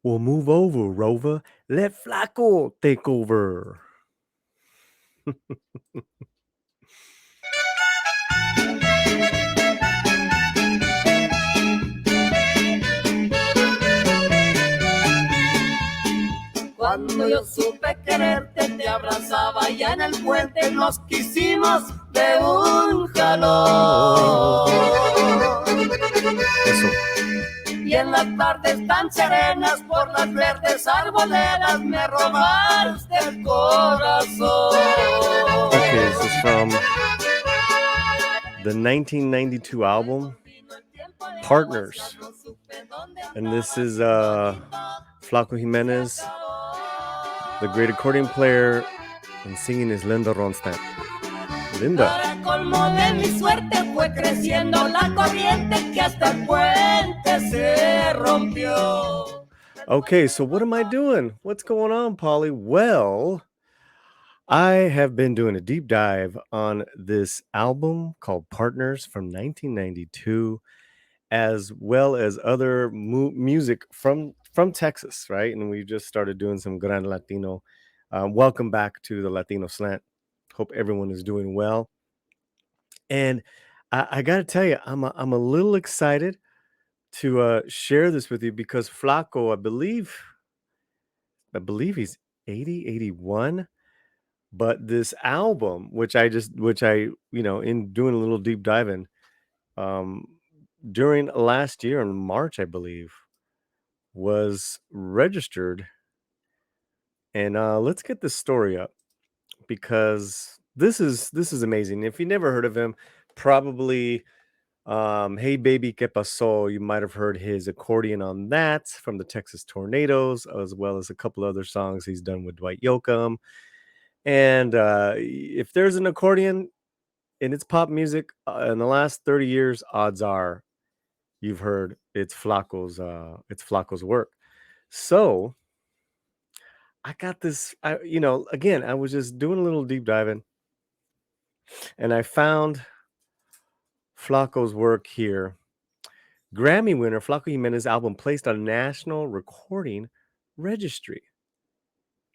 Well, move over, Rover. Let Flaco take over. Cuando yo supe quererte, te abrazaba ya en el puente, nos quisimos de un jalón. Eso. Y en las tardes tan serenas, por las verdes arboledas, me robaste el corazón. Okay, this is from the 1992 album Partners. And this is Flaco Jimenez, the great accordion player, and singing is Linda Ronstadt. Linda. Para colmo de mi suerte fue creciendo la corriente que hasta el puente se rompió. Okay, so what am I doing? What's going on, Polly? Well, I have been doing a deep dive on this album called Partners from 1992, as well as other music from Texas, right? And we just started doing some Gran Latino. Welcome back to the Latino Slant. Hope everyone is doing well. And I got to tell you, I'm a little excited to share this with you because Flaco, I believe he's 80, 81. But this album, which I, in doing a little deep dive in, um, during last year in March, I believe, was registered. And let's get this story up because this is amazing. If you never heard of him, probably Hey Baby Que Pasó, you might have heard his accordion on that from the Texas Tornadoes, as well as a couple other songs he's done with Dwight Yoakam. And if there's an accordion in its pop music in the last 30 years, odds are you've heard it's Flaco's work. So I got this, again, I was just doing a little deep diving and I found Flaco's work here. Grammy winner Flaco Jimenez album placed on National Recording Registry.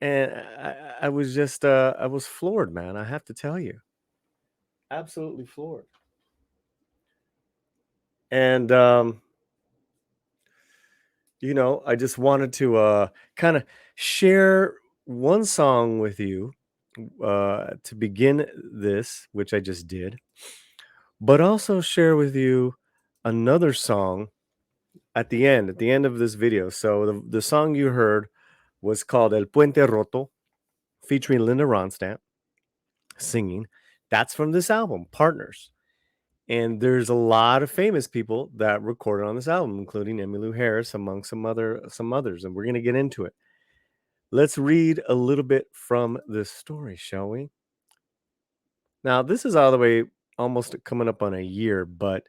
And I was just, I was floored, man. I have to tell you. Absolutely floored. And, I just wanted to kind of share one song with you to begin this, which I just did, but also share with you another song at the end of this video. So the song you heard was called El Puente Roto, featuring Linda Ronstadt singing. That's from this album, Partners. And there's a lot of famous people that recorded on this album, including Emmylou Harris, among some others, and we're going to get into it. Let's read a little bit from this story, shall we? Now, this is all the way almost coming up on a year, but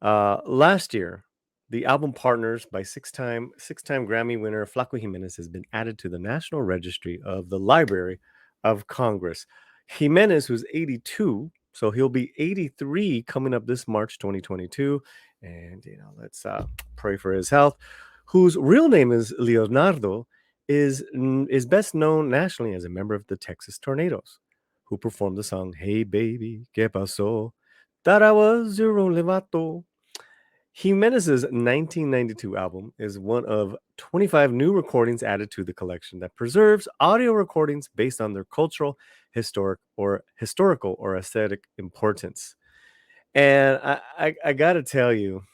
last year, the album Partners by six-time Grammy winner Flaco Jimenez has been added to the National Registry of the Library of Congress. Jimenez, who's 82, so he'll be 83 coming up this March 2022, and let's pray for his health. Whose real name is Leonardo, is best known nationally as a member of the Texas Tornadoes, who performed the song "Hey Baby, ¿Qué pasó? Thought I was your only vato." Jimenez's 1992 album is one of 25 new recordings added to the collection that preserves audio recordings based on their cultural, historical, or aesthetic importance. And I got to tell you,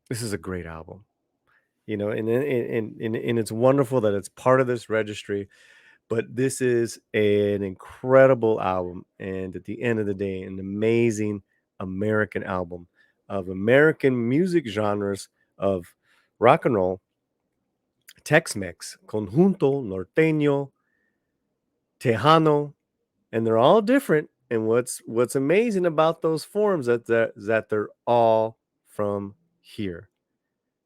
this is a great album. And it's wonderful that it's part of this registry. But this is an incredible album, and at the end of the day, an amazing American album of American music genres of rock and roll, Tex-Mex, conjunto, norteño, tejano, and they're all different. And what's amazing about those forms that they're all from here.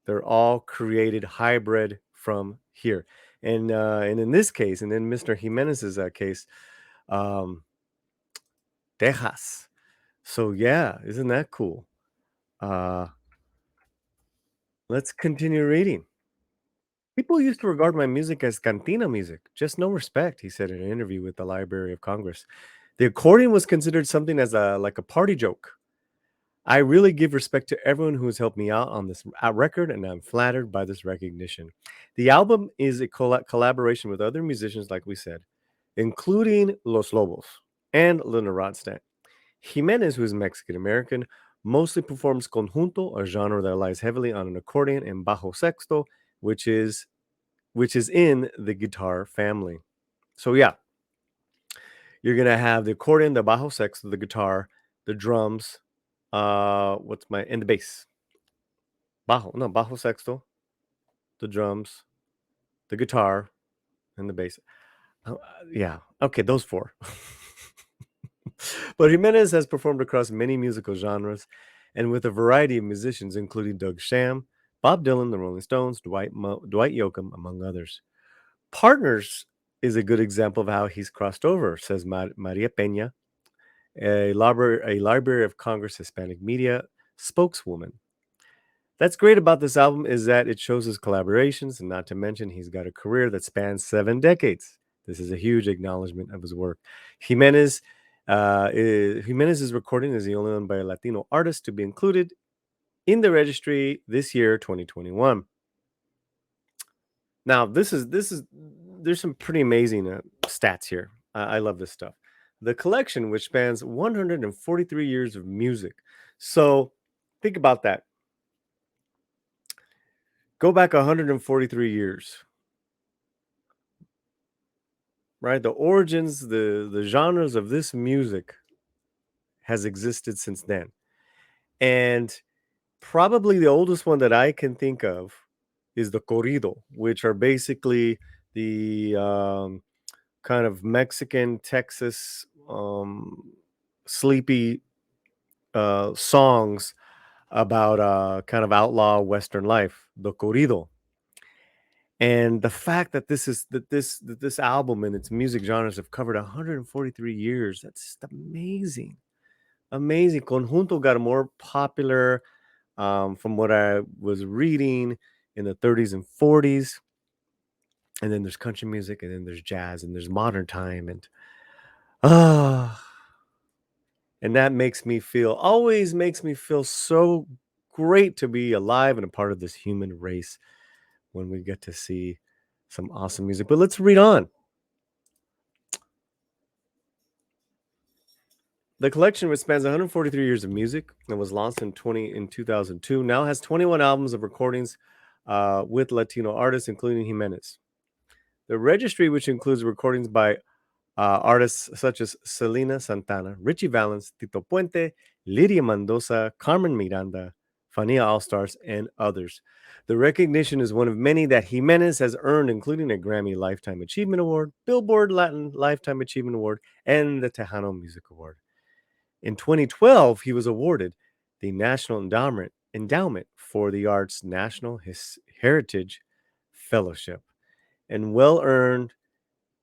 They're all created hybrid from here. And in this case, and in Mr. Jimenez's case, Texas. So yeah, isn't that cool? Let's continue reading. People used to regard my music as cantina music, just no respect, he said in an interview with the Library of Congress. The accordion was considered something as a like a party joke. I really give respect to everyone who has helped me out on this record, and I'm flattered by this recognition. The album is a collaboration with other musicians, like we said, including Los Lobos and Linda Ronstadt. Jimenez, who is Mexican American, mostly performs conjunto, a genre that relies heavily on an accordion, and bajo sexto, which is which is in the guitar family. So yeah, you're gonna have the accordion, the bajo sexto, the guitar, the drums, what's my and the bass. Bajo sexto, the drums, the guitar, and the bass. Yeah, okay, those four. But Jimenez has performed across many musical genres and with a variety of musicians, including Doug Sham, Bob Dylan, the Rolling Stones, Dwight Yoakam, among others. Partners is a good example of how he's crossed over, says Maria Peña, a Library of Congress Hispanic media spokeswoman. That's great about this album is that it shows his collaborations, and not to mention he's got a career that spans 7 decades. This is a huge acknowledgement of his work. Jimenez's recording is the only one by a Latino artist to be included in the registry this year, 2021. Now, this is there's some pretty amazing stats here. I love this stuff. The collection, which spans 143 years of music. So think about that. Go back 143 years, right? The origins, the genres of this music has existed since then. And probably the oldest one that I can think of is the corrido, which are basically the kind of Mexican Texas sleepy songs about kind of outlaw Western life, the corrido. And the fact that this album and its music genres have covered 143 years, that's just amazing. Amazing. Conjunto got more popular from what I was reading in the 30s and 40s. And then there's country music, and then there's jazz, and there's modern time, and ah, and that always makes me feel so great to be alive and a part of this human race when we get to see some awesome music. But let's read on. The collection, which spans 143 years of music and was launched in 2002, now has 21 albums of recordings with Latino artists, including Jimenez. The registry, which includes recordings by artists such as Selena Santana, Richie Valens, Tito Puente, Lydia Mendoza, Carmen Miranda, Fania All Stars, and others. The recognition is one of many that Jimenez has earned, including a Grammy Lifetime Achievement Award, Billboard Latin Lifetime Achievement Award, and the Tejano Music Award. In 2012, he was awarded the National Endowment for the Arts National Heritage Fellowship, and well earned.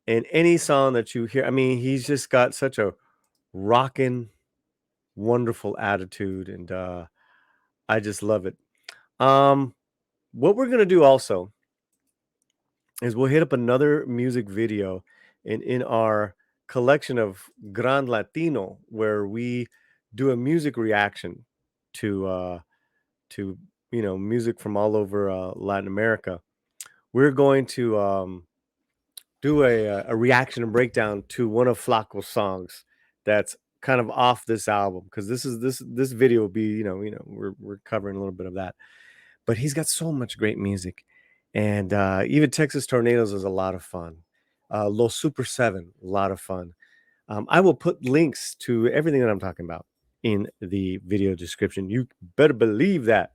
And any song that you hear, I mean, he's just got such a rockin', wonderful attitude, and I just love it. What we're gonna do also is we'll hit up another music video in our collection of Grand Latino, where we do a music reaction to music from all over Latin America. We're going to do a reaction and breakdown to one of Flaco's songs that's kind of off this album, because this video will be we're covering a little bit of that, but he's got so much great music, and even Texas Tornadoes is a lot of fun. Los Super 7, a lot of fun. I will put links to everything that I'm talking about in the video description. You better believe that.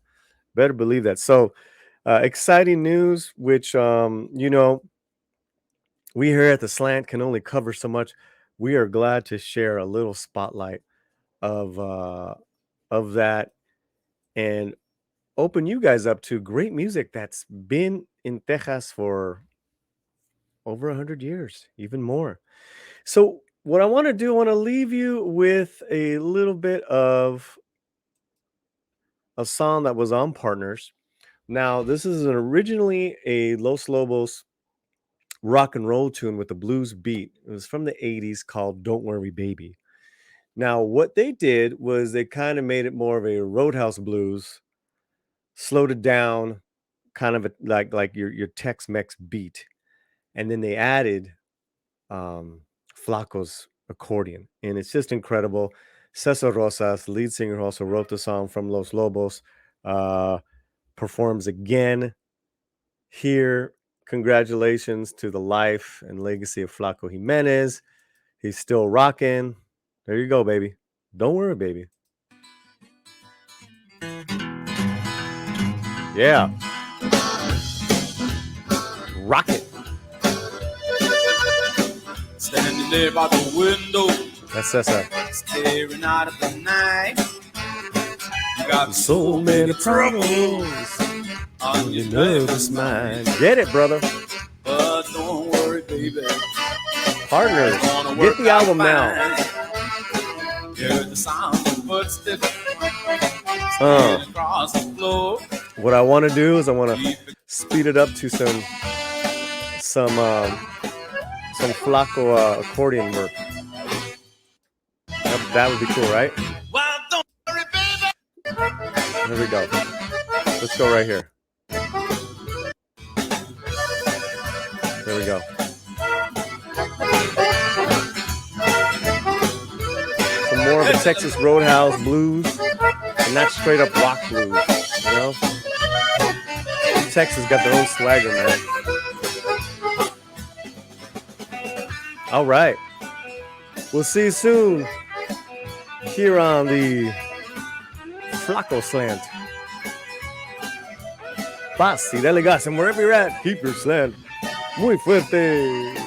Better believe that. So exciting news, which we here at the Slant can only cover so much. We are glad to share a little spotlight of that and open you guys up to great music that's been in Texas for over 100 years, even more. So what I want to do, I want to leave you with a little bit of a song that was on Partners, Now, this is originally a Los Lobos rock and roll tune with a blues beat. It was from the 80s called Don't Worry Baby. Now, what they did was they kind of made it more of a roadhouse blues, slowed it down, kind of like your Tex-Mex beat. And then they added Flaco's accordion, and it's just incredible. Cesar Rosas, lead singer, who also wrote the song from Los Lobos, uh, performs again here. Congratulations to the life and legacy of Flaco Jimenez. He's still rocking. There you go, baby. Don't worry, baby. Yeah. Rock it. Standing there by the window, That's Cesar. staring out at the night. You got So many problems on your nervous mind. Get it, brother. but don't worry, baby. Partners, Gonna get work the out album now. fine. Hear the sound of footsteps Uh, across the floor. what I want to do is I want to Keep it speed it up to some Flaco accordion work. That would be cool, right? well, don't worry, baby. Here we go. Let's go right here. There we go. Some more of the Texas Roadhouse blues, and not straight up rock blues. You know, Texas got their own swagger, man. All right, we'll see you soon here on the Flaco Slant. Paz y delegas, and wherever you're at, keep your slant muy fuerte.